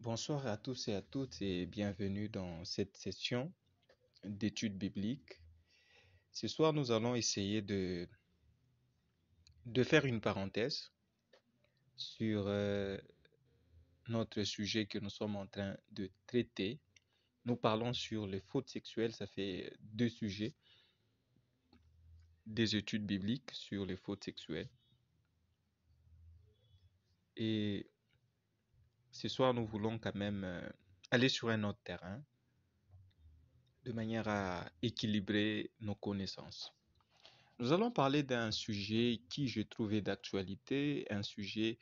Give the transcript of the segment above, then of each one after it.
Bonsoir à tous et à toutes et bienvenue dans cette session d'études bibliques. Ce soir, nous allons essayer de faire une parenthèse sur notre sujet que nous sommes en train de traiter. Nous parlons sur les fautes sexuelles, ça fait deux sujets des études bibliques sur les fautes sexuelles. Et ce soir, nous voulons quand même aller sur un autre terrain de manière à équilibrer nos connaissances. Nous allons parler d'un sujet qui je trouvais d'actualité, un sujet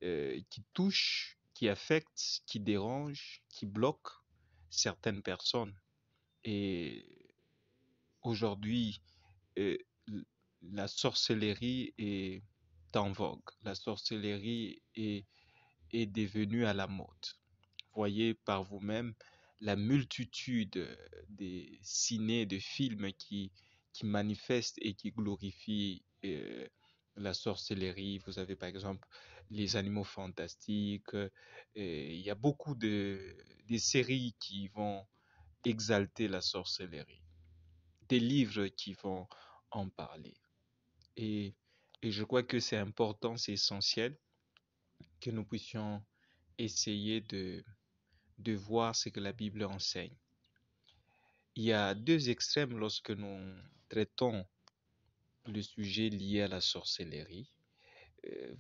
qui touche, qui affecte, qui dérange, qui bloque certaines personnes. Et aujourd'hui, euh, l- la sorcellerie est en vogue. La sorcellerie est devenue à la mode. Voyez par vous-même la multitude des ciné, de films qui manifestent et qui glorifient la sorcellerie. Vous avez par exemple les animaux fantastiques. Il y a beaucoup de séries qui vont exalter la sorcellerie, des livres qui vont en parler. Et, et je crois que c'est important, c'est essentiel que nous puissions essayer de voir ce que la Bible enseigne. Il y a deux extrêmes lorsque nous traitons le sujet lié à la sorcellerie.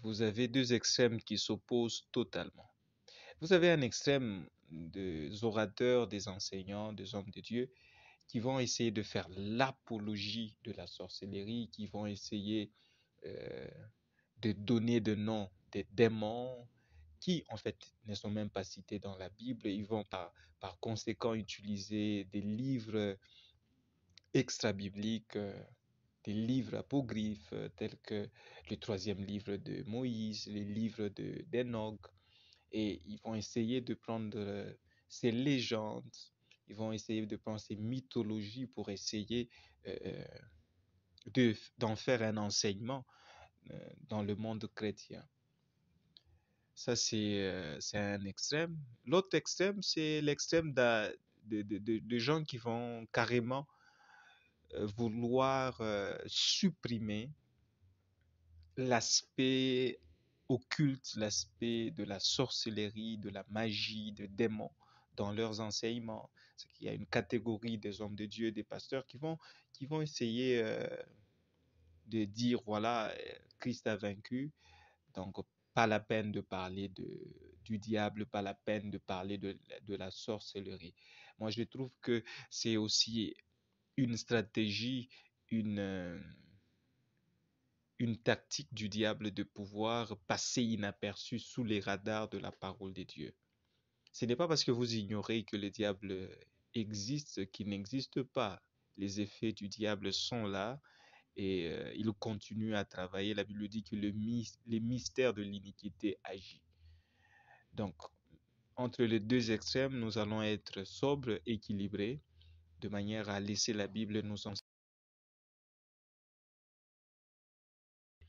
Vous avez deux extrêmes qui s'opposent totalement. Vous avez un extrême des orateurs, des enseignants, des hommes de Dieu qui vont essayer de faire l'apologie de la sorcellerie, qui vont essayer euh, de donner de noms des démons qui, en fait, ne sont même pas cités dans la Bible. Ils vont par conséquent utiliser des livres extra-bibliques, des livres apocryphes tels que le troisième livre de Moïse, les livres d'Enoch, et ils vont essayer de prendre ces légendes, ils vont essayer de prendre ces mythologies pour essayer euh, d'en faire un enseignement dans le monde chrétien. Ça, c'est un extrême. L'autre extrême, c'est l'extrême de gens qui vont carrément vouloir supprimer l'aspect occulte, l'aspect de la sorcellerie, de la magie, des démons dans leurs enseignements. C'est qu'il y a une catégorie des hommes de Dieu, des pasteurs qui vont essayer de dire, voilà, Christ a vaincu, donc pas la peine de parler du diable, pas la peine de parler de la sorcellerie. Moi, je trouve que c'est aussi une stratégie, une, euh, une tactique du diable de pouvoir passer inaperçu sous les radars de la parole de Dieu. Ce n'est pas parce que vous ignorez que le diable existe qu'il n'existe pas. Les effets du diable sont là et il continue à travailler. La Bible dit que les mystères de l'iniquité agit. Donc, entre les deux extrêmes, nous allons être sobres, équilibrés, de manière à laisser la Bible nous enseigner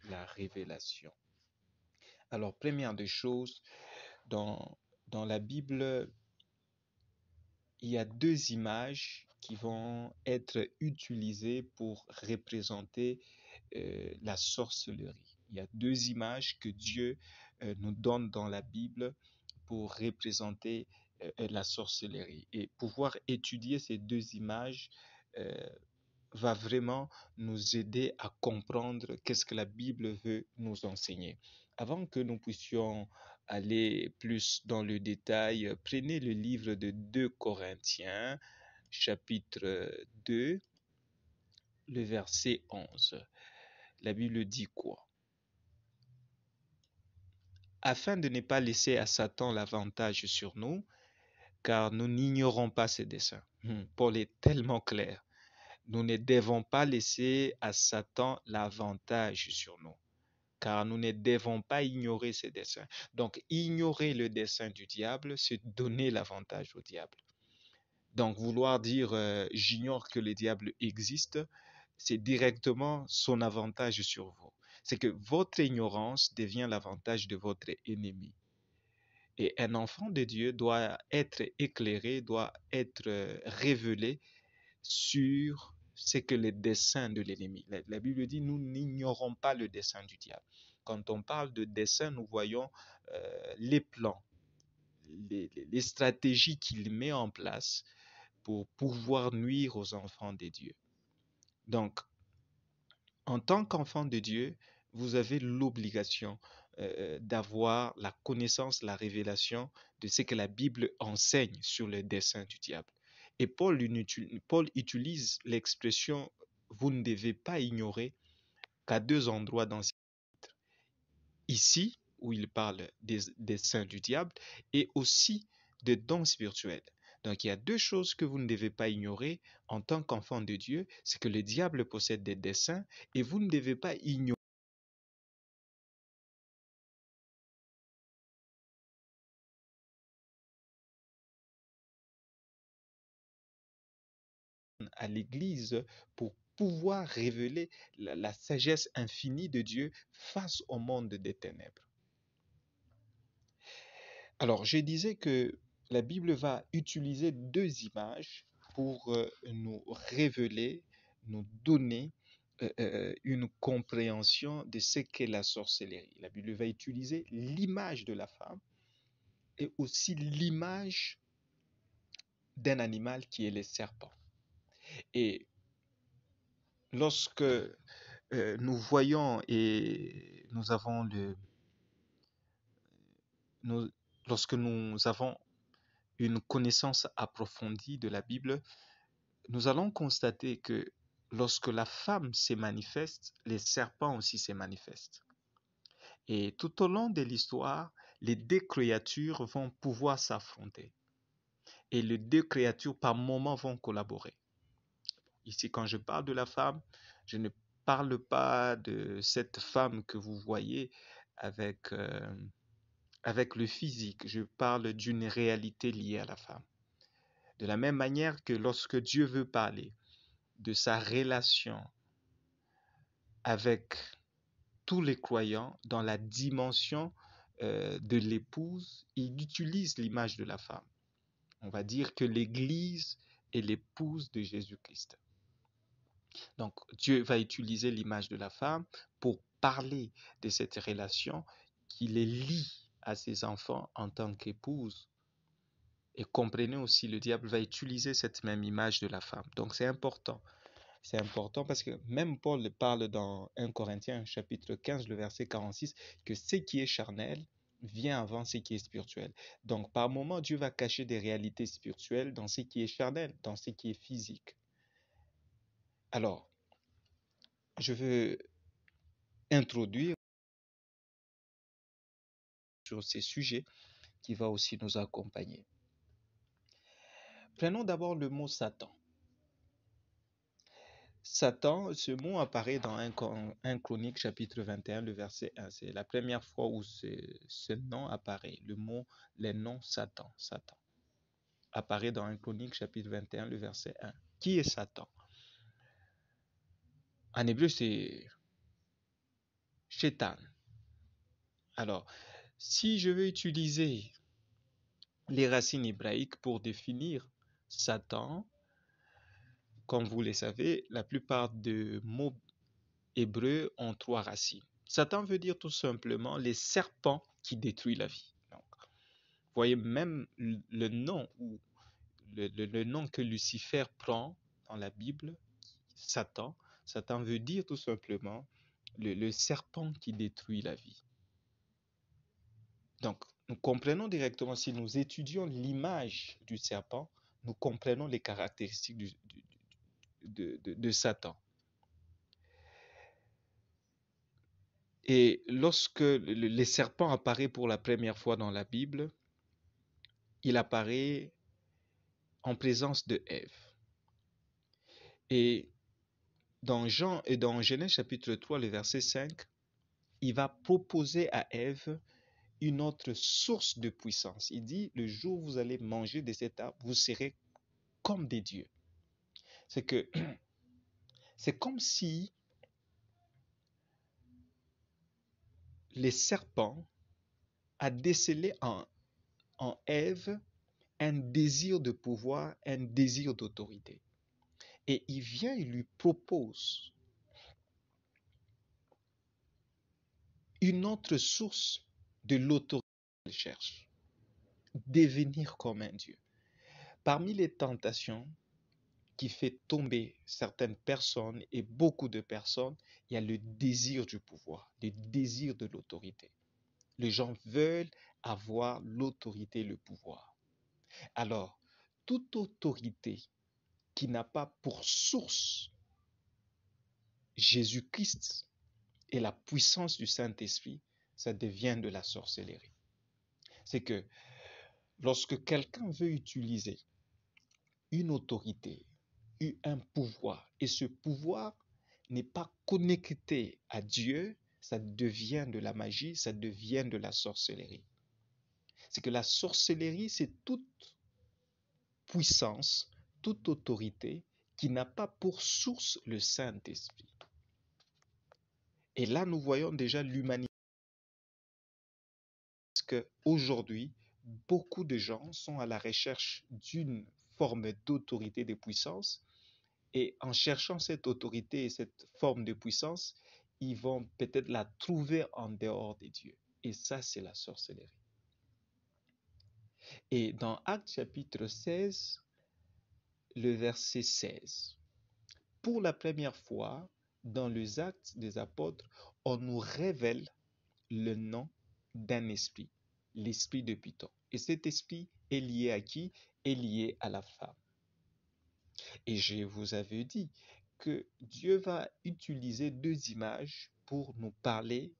la révélation. Alors, première des choses, dans la Bible, il y a deux images qui vont être utilisées pour représenter la sorcellerie. Il y a deux images que Dieu nous donne dans la Bible pour représenter la sorcellerie. Et pouvoir étudier ces deux images euh, va vraiment nous aider à comprendre qu'est-ce que la Bible veut nous enseigner. Avant que nous puissions aller plus dans le détail, prenez le livre de 2 Corinthiens, chapitre 2, le verset 11. La Bible dit quoi? Afin de ne pas laisser à Satan l'avantage sur nous, car nous n'ignorons pas ses desseins. Paul est tellement clair. Nous ne devons pas laisser à Satan l'avantage sur nous, car nous ne devons pas ignorer ses desseins. Donc, ignorer le dessein du diable, c'est donner l'avantage au diable. Donc, vouloir dire j'ignore que le diable existe, c'est directement son avantage sur vous. C'est que votre ignorance devient l'avantage de votre ennemi. Et un enfant de Dieu doit être éclairé, doit être révélé sur ce que les desseins de l'ennemi. La Bible dit, nous n'ignorons pas le dessein du diable. Quand on parle de dessein, nous voyons les plans, les stratégies qu'il met en place pour pouvoir nuire aux enfants de Dieu. Donc, en tant qu'enfant de Dieu, vous avez l'obligation d'avoir la connaissance, la révélation de ce que la Bible enseigne sur le dessein du diable. Et Paul utilise l'expression vous ne devez pas ignorer qu'à deux endroits dans ce chapitre. Ici, où il parle des desseins du diable, et aussi des dons spirituels. Donc il y a deux choses que vous ne devez pas ignorer en tant qu'enfant de Dieu, c'est que le diable possède des desseins et vous ne devez pas ignorer à l'Église pour pouvoir révéler la sagesse infinie de Dieu face au monde des ténèbres. Alors, je disais que la Bible va utiliser deux images pour nous révéler, nous donner une compréhension de ce qu'est la sorcellerie. La Bible va utiliser l'image de la femme et aussi l'image d'un animal qui est le serpent. Et lorsque nous voyons et nous avons nous- lorsque nous avons une connaissance approfondie de la Bible, nous allons constater que lorsque la femme se manifeste, les serpents aussi se manifestent. Et tout au long de l'histoire, les deux créatures vont pouvoir s'affronter. Et les deux créatures, par moments, vont collaborer. Ici, quand je parle de la femme, je ne parle pas de cette femme que vous voyez avec, avec le physique. Je parle d'une réalité liée à la femme. De la même manière que lorsque Dieu veut parler de sa relation avec tous les croyants dans la dimension de l'épouse, il utilise l'image de la femme. On va dire que l'Église est l'épouse de Jésus-Christ. Donc Dieu va utiliser l'image de la femme pour parler de cette relation qui les lie à ses enfants en tant qu'épouse. Et comprenez aussi, le diable va utiliser cette même image de la femme. Donc c'est important. C'est important parce que même Paul parle dans 1 Corinthiens chapitre 15, le verset 46, que ce qui est charnel vient avant ce qui est spirituel. Donc par moment, Dieu va cacher des réalités spirituelles dans ce qui est charnel, dans ce qui est physique. Alors, je veux introduire sur ces sujets qui va aussi nous accompagner. Prenons d'abord le mot Satan. Satan, ce mot apparaît dans 1 Chronique chapitre 21, le verset 1. C'est la première fois où ce nom apparaît. Le nom Satan, Satan, apparaît dans 1 Chronique chapitre 21, le verset 1. Qui est Satan? En hébreu, c'est Shaitan. Alors, si je veux utiliser les racines hébraïques pour définir Satan, comme vous le savez, la plupart des mots hébreux ont trois racines. Satan veut dire tout simplement les serpents qui détruisent la vie. Donc, vous voyez même le nom ou le nom que Lucifer prend dans la Bible, Satan. Satan veut dire tout simplement le serpent qui détruit la vie. Donc, nous comprenons directement, si nous étudions l'image du serpent, nous comprenons les caractéristiques de Satan. Et lorsque le serpent apparaît pour la première fois dans la Bible, il apparaît en présence de Ève. Et dans Genèse chapitre 3, le verset 5, il va proposer à Ève une autre source de puissance. Il dit, le jour où vous allez manger de cet arbre, vous serez comme des dieux. C'est que c'est comme si les serpents a décelé en Ève un désir de pouvoir, un désir d'autorité. Et il vient, il lui propose une autre source de l'autorité qu'elle cherche, devenir comme un Dieu. Parmi les tentations qui fait tomber certaines personnes et beaucoup de personnes, il y a le désir du pouvoir, le désir de l'autorité. Les gens veulent avoir l'autorité et le pouvoir. Alors, toute autorité qui n'a pas pour source Jésus-Christ et la puissance du Saint-Esprit, ça devient de la sorcellerie. C'est que lorsque quelqu'un veut utiliser une autorité, un pouvoir, et ce pouvoir n'est pas connecté à Dieu, ça devient de la magie, ça devient de la sorcellerie. C'est que la sorcellerie, c'est toute puissance, toute autorité qui n'a pas pour source le Saint-Esprit. Et là, nous voyons déjà l'humanité. Parce qu'aujourd'hui, beaucoup de gens sont à la recherche d'une forme d'autorité de puissance. Et en cherchant cette autorité et cette forme de puissance, ils vont peut-être la trouver en dehors de Dieu. Et ça, c'est la sorcellerie. Et dans Actes chapitre 16, le verset 16, pour la première fois, dans les Actes des Apôtres, on nous révèle le nom d'un esprit, l'esprit de Python. Et cet esprit est lié à qui? Est lié à la femme. Et je vous avais dit que Dieu va utiliser deux images pour nous parler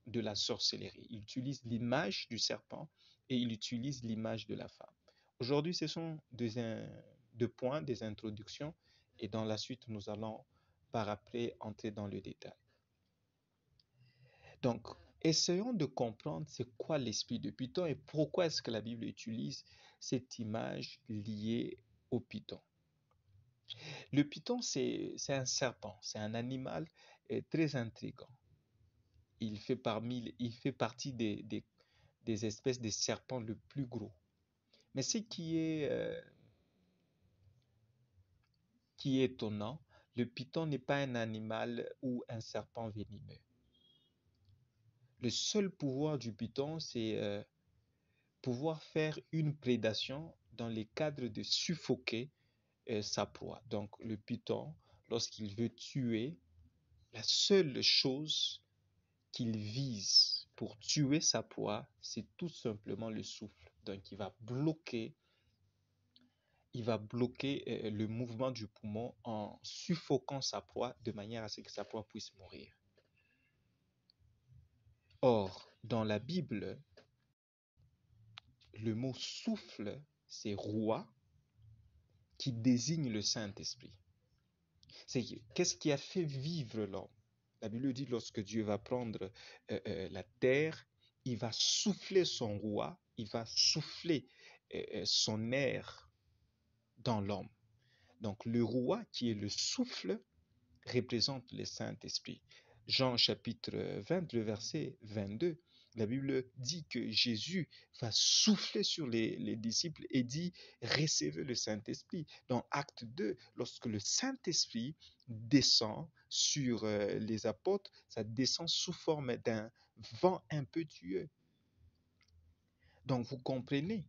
de la sorcellerie. Il utilise l'image du serpent et il utilise l'image de la femme. Aujourd'hui, ce sont deux points, des introductions, et dans la suite, nous allons par après entrer dans le détail. Donc, essayons de comprendre c'est quoi l'esprit de Python et pourquoi est-ce que la Bible utilise cette image liée au python. Le python, c'est un serpent, c'est un animal très intriguant. Il fait partie des espèces de serpents le plus gros. Mais ce qui est étonnant, le python n'est pas un animal ou un serpent venimeux. Le seul pouvoir du python, c'est pouvoir faire une prédation dans le cadre de suffoquer sa proie. Donc le python, lorsqu'il veut tuer, la seule chose qu'il vise pour tuer sa proie, c'est tout simplement le souffle. Donc il va bloquer le mouvement du poumon en suffoquant sa proie de manière à ce que sa proie puisse mourir. Or, dans la Bible, le mot souffle, c'est roi, qui désigne le Saint-Esprit. C'est qu'est-ce qui a fait vivre l'homme? La Bible dit lorsque Dieu va prendre la terre, il va souffler son roi, il va souffler son air dans l'homme. Donc le roi qui est le souffle représente le Saint-Esprit. Jean chapitre 20, le verset 22, la Bible dit que Jésus va souffler sur les disciples et dit recevez le Saint-Esprit. Dans Acte 2, lorsque le Saint-Esprit descend sur les apôtres, ça descend sous forme d'un vent impétueux. Donc vous comprenez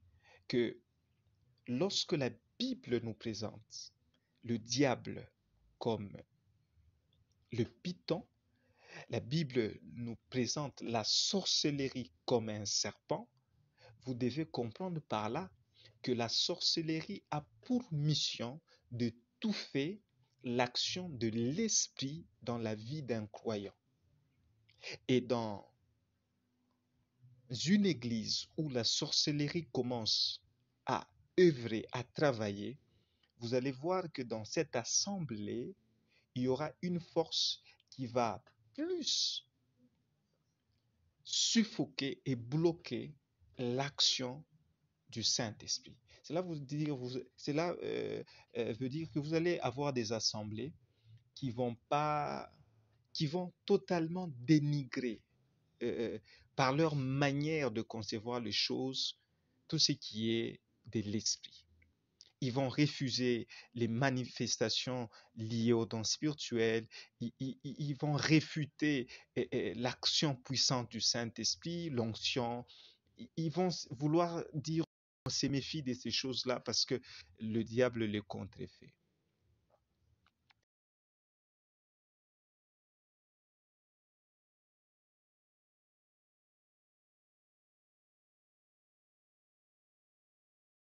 que lorsque la Bible nous présente le diable comme le python, la Bible nous présente la sorcellerie comme un serpent, vous devez comprendre par là que la sorcellerie a pour mission de touffer l'action de l'esprit dans la vie d'un croyant. Et dans une église où la sorcellerie commence à œuvrer, à travailler, vous allez voir que dans cette assemblée, il y aura une force qui va plus suffoquer et bloquer l'action du Saint-Esprit. Cela veut dire que vous allez avoir des assemblées qui vont totalement dénigrer par leur manière de concevoir les choses tout ce qui est de l'esprit. Ils vont refuser les manifestations liées aux dons spirituels. Ils vont réfuter l'action puissante du Saint-Esprit, l'onction. Ils vont vouloir dire on se méfie de ces choses-là parce que le diable les contrefait.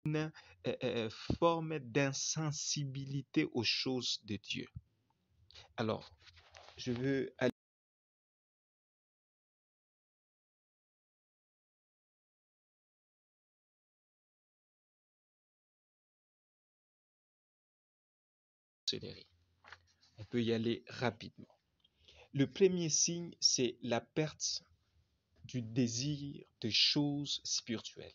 Une forme d'insensibilité aux choses de Dieu. Alors, je veux accélérer. On peut y aller rapidement. Le premier signe, c'est la perte du désir de choses spirituelles.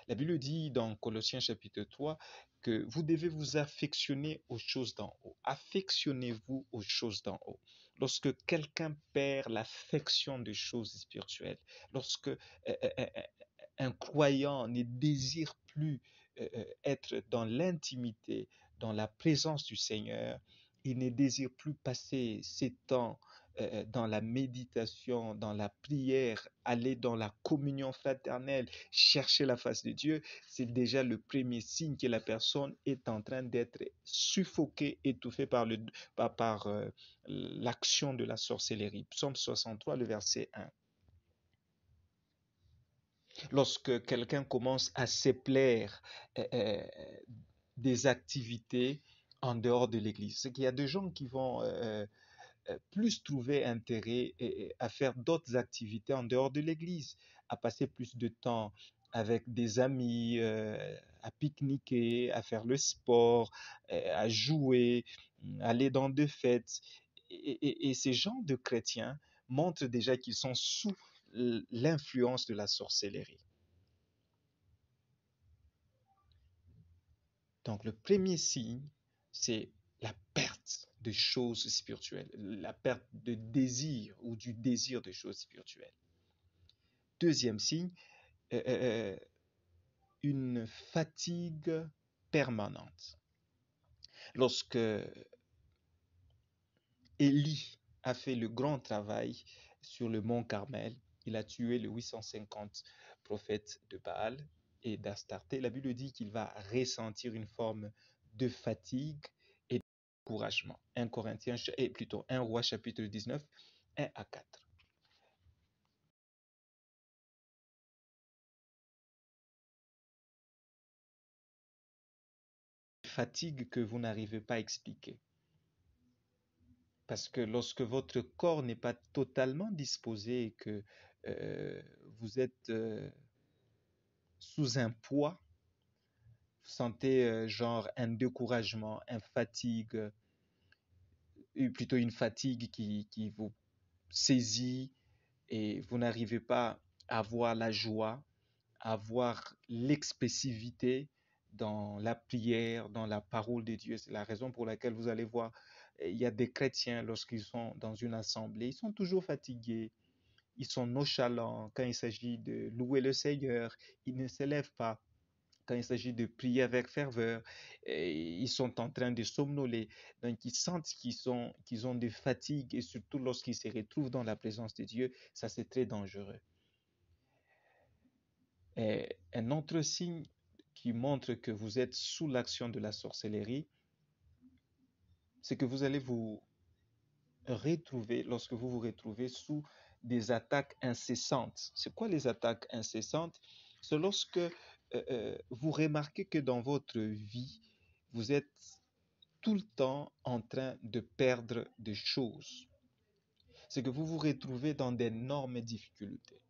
La Bible dit dans Colossiens chapitre 3 que vous devez vous affectionner aux choses d'en haut. Affectionnez-vous aux choses d'en haut. Lorsque quelqu'un perd l'affection des choses spirituelles, lorsque un croyant ne désire plus être dans l'intimité, dans la présence du Seigneur, il ne désire plus passer ses temps dans la méditation, dans la prière, aller dans la communion fraternelle, chercher la face de Dieu, c'est déjà le premier signe que la personne est en train d'être suffoquée, étouffée par l'action de la sorcellerie. Psaume 63, le verset 1. Lorsque quelqu'un commence à se plaire des activités en dehors de l'Église, c'est qu'il y a des gens qui vont plus trouver intérêt à faire d'autres activités en dehors de l'Église, à passer plus de temps avec des amis, à pique-niquer, à faire le sport, à jouer, aller dans des fêtes. Et ces gens de chrétiens montrent déjà qu'ils sont sous l'influence de la sorcellerie. Donc le premier signe, c'est la perte de choses spirituelles, la perte de désir ou du désir de choses spirituelles. Deuxième signe, une fatigue permanente. Lorsque Élie a fait le grand travail sur le mont Carmel, il a tué les 850 prophètes de Baal et d'Astarté. La Bible dit qu'il va ressentir une forme de fatigue et de découragement. 1 Corinthiens, et plutôt 1 Roi chapitre 19, 1 à 4. Fatigue que vous n'arrivez pas à expliquer. Parce que lorsque votre corps n'est pas totalement disposé et que euh, vous êtes sous un poids, vous sentez genre un découragement, une fatigue, plutôt une fatigue qui vous saisit et vous n'arrivez pas à voir la joie, à voir l'expressivité dans la prière, dans la parole de Dieu. C'est la raison pour laquelle vous allez voir, il y a des chrétiens, lorsqu'ils sont dans une assemblée, ils sont toujours fatigués, ils sont nonchalants quand il s'agit de louer le Seigneur, ils ne s'élèvent pas. Quand il s'agit de prier avec ferveur, ils sont en train de somnoler. Donc, ils sentent qu'ils ont des fatigues et surtout lorsqu'ils se retrouvent dans la présence de Dieu, ça c'est très dangereux. Et un autre signe qui montre que vous êtes sous l'action de la sorcellerie, c'est que vous allez vous retrouver, lorsque vous vous retrouvez sous des attaques incessantes. C'est quoi les attaques incessantes? C'est lorsque vous remarquez que dans votre vie, vous êtes tout le temps en train de perdre des choses. C'est que vous vous retrouvez dans d'énormes difficultés.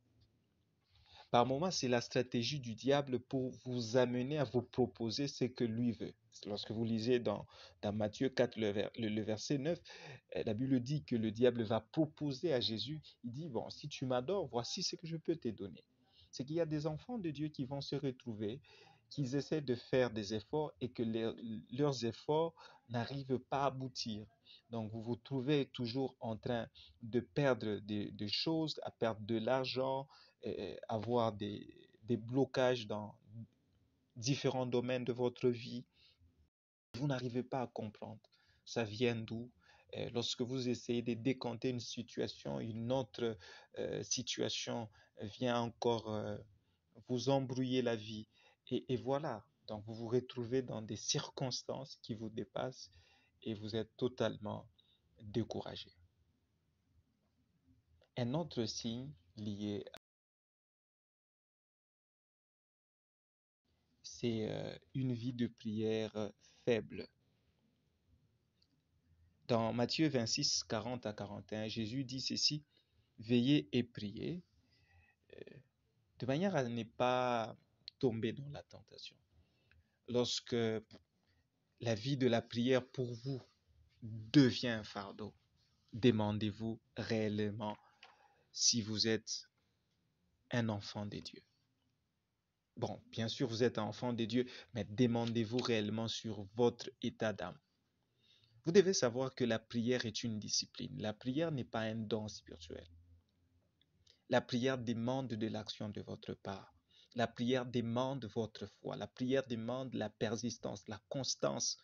Par moments, c'est la stratégie du diable pour vous amener à vous proposer ce que lui veut. Lorsque vous lisez dans Matthieu 4, le verset 9, la Bible dit que le diable va proposer à Jésus, il dit, bon, si tu m'adores, voici ce que je peux te donner. C'est qu'il y a des enfants de Dieu qui vont se retrouver, qu'ils essaient de faire des efforts et que leurs efforts n'arrivent pas à aboutir. Donc, vous vous trouvez toujours en train de perdre des choses, à perdre de l'argent, avoir des blocages différents domaines de votre vie. Vous n'arrivez pas à comprendre. Ça vient d'où? Lorsque vous essayez de décanter une situation, une autre situation vient encore vous embrouiller la vie. Et voilà, donc vous vous retrouvez dans des circonstances qui vous dépassent et vous êtes totalement découragé. Un autre signe lié, c'est une vie de prière faible. Dans Matthieu 26, 40 à 41, Jésus dit ceci: veillez et priez, de manière à ne pas tomber dans la tentation. Lorsque la vie de la prière pour vous devient un fardeau, demandez-vous réellement si vous êtes un enfant de Dieu. Bon, bien sûr, vous êtes un enfant de Dieu, mais demandez-vous réellement sur votre état d'âme. Vous devez savoir que la prière est une discipline. La prière n'est pas un don spirituel. La prière demande de l'action de votre part. La prière demande votre foi. La prière demande la persistance, la constance.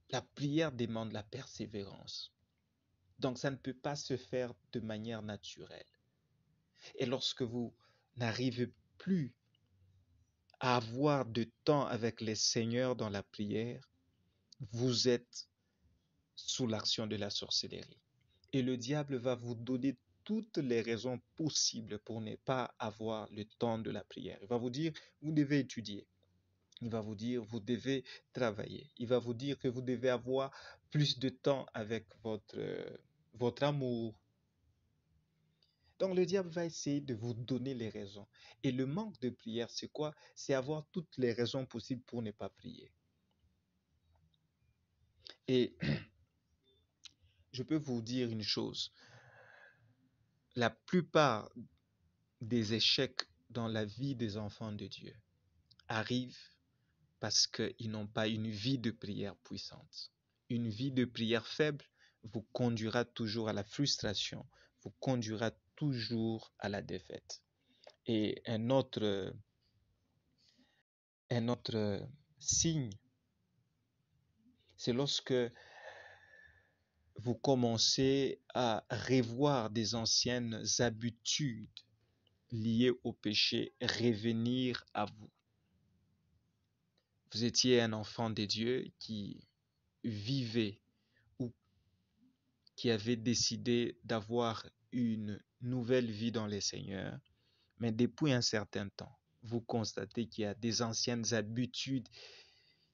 La prière demande la persévérance. Donc, ça ne peut pas se faire de manière naturelle. Et lorsque vous n'arrivez plus à avoir de temps avec les seigneurs dans la prière, vous êtes sous l'action de la sorcellerie. Et le diable va vous donner toutes les raisons possibles pour ne pas avoir le temps de la prière. Il va vous dire, vous devez étudier. Il va vous dire, vous devez travailler. Il va vous dire que vous devez avoir plus de temps avec votre amour. Donc le diable va essayer de vous donner les raisons. Et le manque de prière, c'est quoi? C'est avoir toutes les raisons possibles pour ne pas prier. Et je peux vous dire une chose. La plupart des échecs dans la vie des enfants de Dieu arrivent parce qu'ils n'ont pas une vie de prière puissante. Une vie de prière faible vous conduira toujours à la frustration, vous conduira toujours à la défaite. Et un autre signe, c'est lorsque vous commencez à revoir des anciennes habitudes liées au péché revenir à vous. Vous étiez un enfant de Dieu qui vivait ou qui avait décidé d'avoir une nouvelle vie dans les Seigneurs, mais depuis un certain temps, vous constatez qu'il y a des anciennes habitudes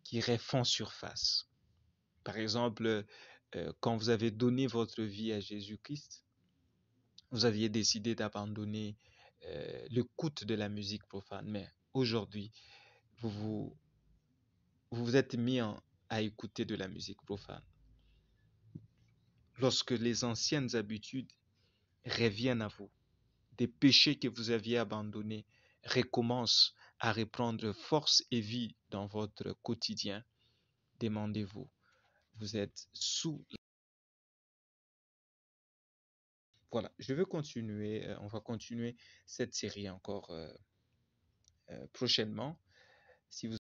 qui refont surface. Par exemple, quand vous avez donné votre vie à Jésus-Christ, vous aviez décidé d'abandonner l'écoute de la musique profane, mais aujourd'hui, vous vous, vous vous êtes mis à écouter de la musique profane. Lorsque les anciennes habitudes reviennent à vous, des péchés que vous aviez abandonnés recommencent à reprendre force et vie dans votre quotidien, demandez-vous, vous êtes sous... Voilà, je vais continuer, on va continuer cette série encore prochainement. Si vous